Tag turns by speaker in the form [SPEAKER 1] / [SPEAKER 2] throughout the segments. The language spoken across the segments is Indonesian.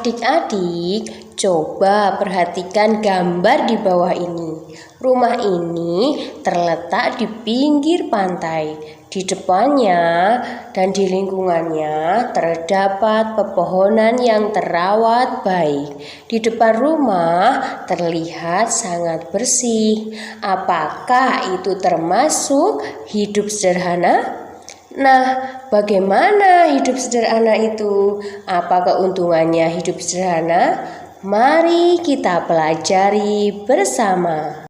[SPEAKER 1] Adik-adik, coba perhatikan gambar di bawah ini. Rumah ini terletak di pinggir pantai. Di depannya dan di lingkungannya terdapat pepohonan yang terawat baik. Di depan rumah terlihat sangat bersih. Apakah itu termasuk hidup sederhana? Nah, bagaimana hidup sederhana itu? Apa keuntungannya hidup sederhana? Mari kita pelajari bersama.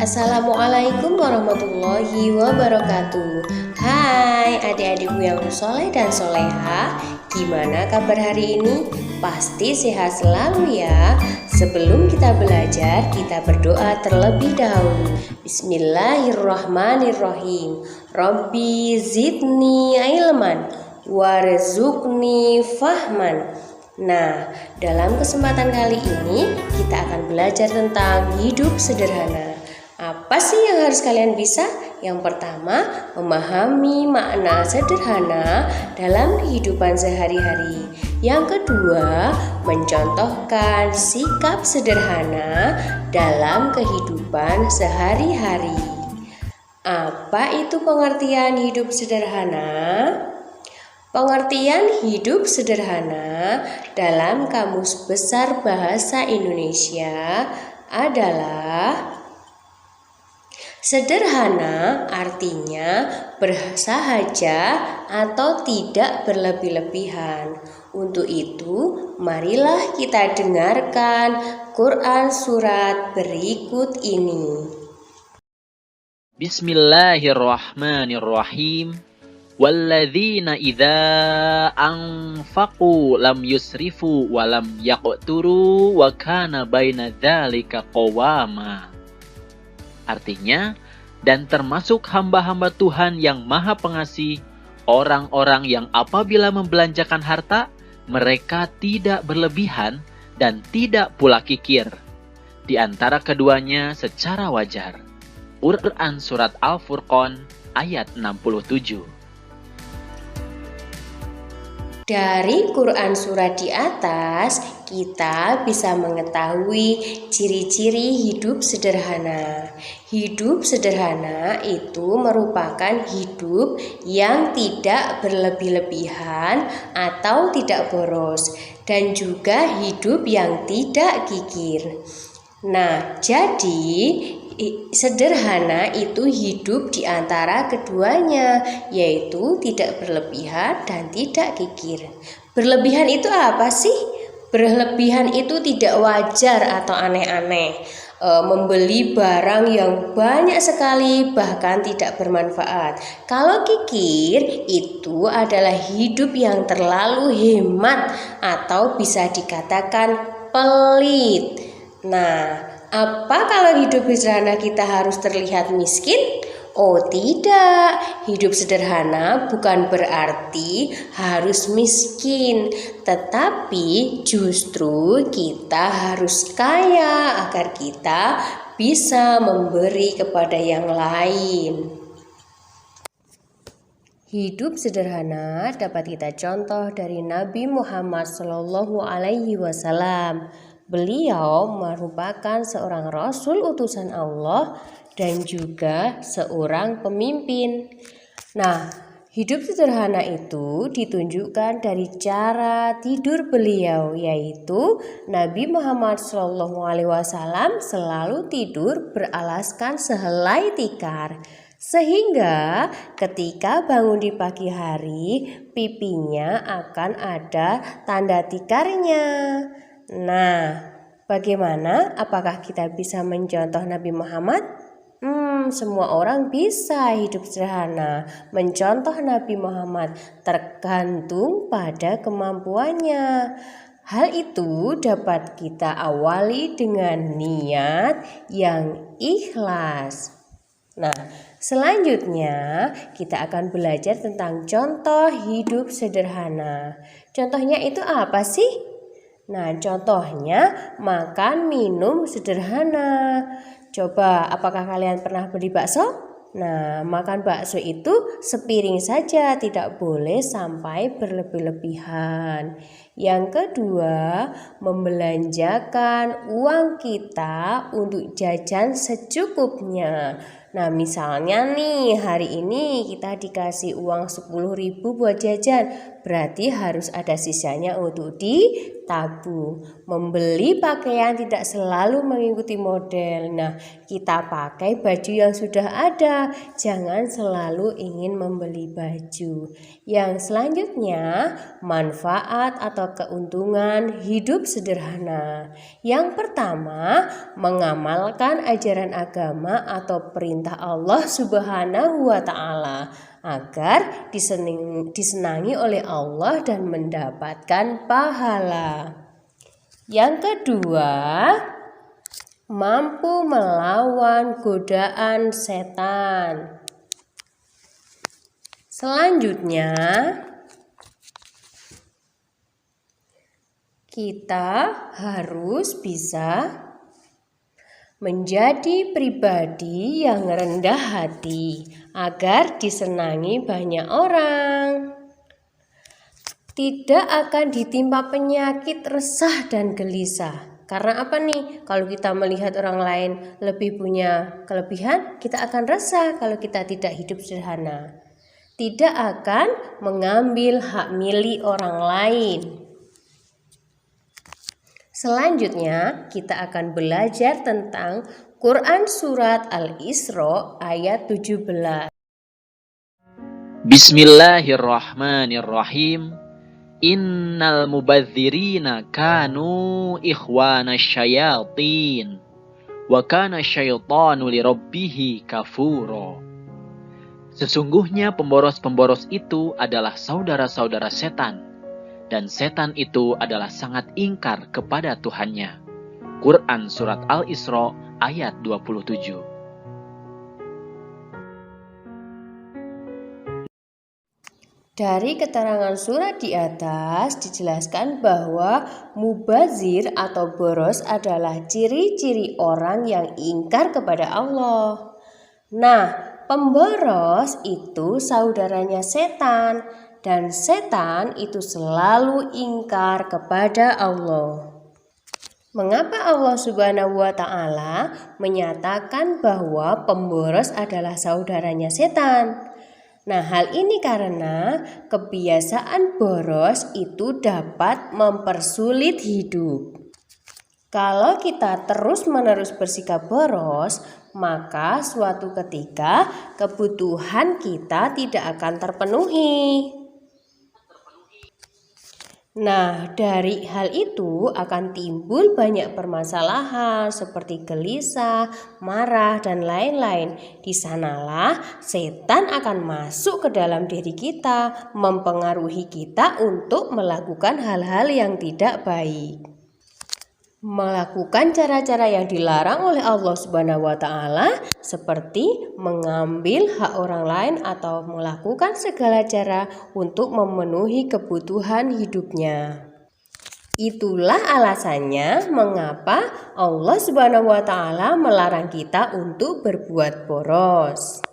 [SPEAKER 1] Assalamualaikum warahmatullahi wabarakatuh. Hai adik-adikku yang soleh dan soleha, gimana kabar hari ini? Pasti sehat selalu ya. Sebelum kita belajar, kita berdoa terlebih dahulu. Bismillahirrahmanirrahim. Rabbi zidni ilman warzuqni fahman. Nah, dalam kesempatan kali ini kita akan belajar tentang hidup sederhana. Apa sih yang harus kalian bisa? Yang pertama, memahami makna sederhana dalam kehidupan sehari-hari. Yang kedua, mencontohkan sikap sederhana dalam kehidupan sehari-hari. Apa itu pengertian hidup sederhana? Pengertian hidup sederhana dalam Kamus Besar Bahasa Indonesia adalah sederhana artinya bersahaja atau tidak berlebih-lebihan. Untuk itu, marilah kita dengarkan Quran surat berikut ini.
[SPEAKER 2] Bismillahirrahmanirrahim. Walladzina idza anfaqu lam yusrifu wa lam yaqturu wa kana baina dzalika qawama. Artinya, dan termasuk hamba-hamba Tuhan yang Maha Pengasih, orang-orang yang apabila membelanjakan harta, mereka tidak berlebihan dan tidak pula kikir. Di antara keduanya secara wajar. Quran Surat Al-Furqan ayat 67.
[SPEAKER 1] Dari Quran surat di atas, kita bisa mengetahui ciri-ciri hidup sederhana. Hidup sederhana itu merupakan hidup yang tidak berlebih-lebihan atau tidak boros, dan juga hidup yang tidak kikir. Nah, jadi sederhana itu hidup di antara keduanya, yaitu tidak berlebihan dan tidak kikir. Berlebihan itu apa sih? Berlebihan itu tidak wajar atau aneh-aneh, membeli barang yang banyak sekali bahkan tidak bermanfaat. Kalau kikir itu adalah hidup yang terlalu hemat atau bisa dikatakan pelit. Nah, apa kalau hidup sederhana kita harus terlihat miskin? Oh tidak, hidup sederhana bukan berarti harus miskin, tetapi justru kita harus kaya agar kita bisa memberi kepada yang lain. Hidup sederhana dapat kita contoh dari Nabi Muhammad SAW. Beliau merupakan seorang Rasul utusan Allah dan juga seorang pemimpin. Nah, hidup sederhana itu ditunjukkan dari cara tidur beliau, yaitu Nabi Muhammad SAW selalu tidur beralaskan sehelai tikar. Sehingga ketika bangun di pagi hari, pipinya akan ada tanda tikarnya. Nah, bagaimana? Apakah kita bisa mencontoh Nabi Muhammad? Semua orang bisa hidup sederhana. Mencontoh Nabi Muhammad tergantung pada kemampuannya. Hal itu dapat kita awali dengan niat yang ikhlas. Nah, selanjutnya kita akan belajar tentang contoh hidup sederhana. Contohnya itu apa sih? Nah, contohnya makan minum sederhana. Coba, apakah kalian pernah beli bakso? Nah, makan bakso itu sepiring saja, tidak boleh sampai berlebih-lebihan. Yang kedua, membelanjakan uang kita untuk jajan secukupnya. Nah, misalnya nih hari ini kita dikasih uang 10.000 buat jajan, berarti harus ada sisanya untuk ditabung. Membeli pakaian tidak selalu mengikuti model. Nah, kita pakai baju yang sudah ada, jangan selalu ingin membeli baju. Yang selanjutnya, manfaat atau keuntungan hidup sederhana. Yang pertama, mengamalkan ajaran agama atau perintah Allah Subhanahu wa Ta'ala agar disenangi oleh Allah dan mendapatkan pahala. Yang kedua, mampu melawan godaan setan. Selanjutnya, kita harus bisa menjadi pribadi yang rendah hati agar disenangi banyak orang. Tidak akan ditimpa penyakit resah dan gelisah. Karena apa nih? Kalau kita melihat orang lain lebih punya kelebihan, kita akan resah kalau kita tidak hidup sederhana. Tidak akan mengambil hak milik orang lain. Selanjutnya, kita akan belajar tentang Quran Surat Al-Isra ayat 17.
[SPEAKER 2] Bismillahirrahmanirrahim. Innal mubadzirina kanu ikhwana syayatin wa kana syaitanu lirabbih kafura. Sesungguhnya pemboros-pemboros itu adalah saudara-saudara setan, dan setan itu adalah sangat ingkar kepada Tuhannya. Quran Surat Al-Isra ayat 27.
[SPEAKER 1] Dari keterangan surat di atas dijelaskan bahwa mubazir atau boros adalah ciri-ciri orang yang ingkar kepada Allah. Nah, pemboros itu saudaranya setan, dan setan itu selalu ingkar kepada Allah. Mengapa Allah Subhanahu wa Ta'ala menyatakan bahwa pemboros adalah saudaranya setan? Nah, hal ini karena kebiasaan boros itu dapat mempersulit hidup. Kalau kita terus-menerus bersikap boros, maka suatu ketika kebutuhan kita tidak akan terpenuhi. Nah, dari hal itu akan timbul banyak permasalahan seperti gelisah, marah, dan lain-lain. Di sanalah setan akan masuk ke dalam diri kita, mempengaruhi kita untuk melakukan hal-hal yang tidak baik. Melakukan cara-cara yang dilarang oleh Allah Subhanahu wa Ta'ala, seperti mengambil hak orang lain atau melakukan segala cara untuk memenuhi kebutuhan hidupnya. Itulah alasannya mengapa Allah Subhanahu wa Ta'ala melarang kita untuk berbuat boros.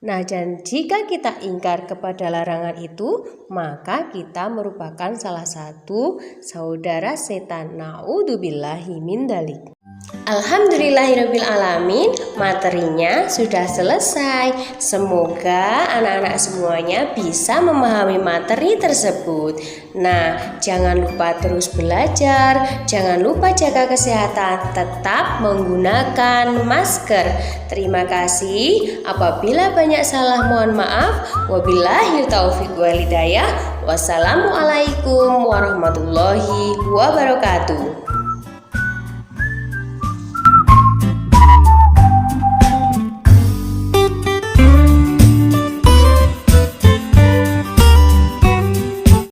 [SPEAKER 1] Nah, dan jika kita ingkar kepada larangan itu, maka kita merupakan salah satu saudara setan. Na'udzubillahi min dzalik. Alhamdulillahirabbil alamin, materinya sudah selesai. Semoga anak-anak semuanya bisa memahami materi tersebut. Nah, jangan lupa terus belajar, jangan lupa jaga kesehatan, tetap menggunakan masker. Terima kasih. Apabila banyak salah mohon maaf. Wabillahi taufiq wal hidayah. Wassalamualaikum warahmatullahi wabarakatuh.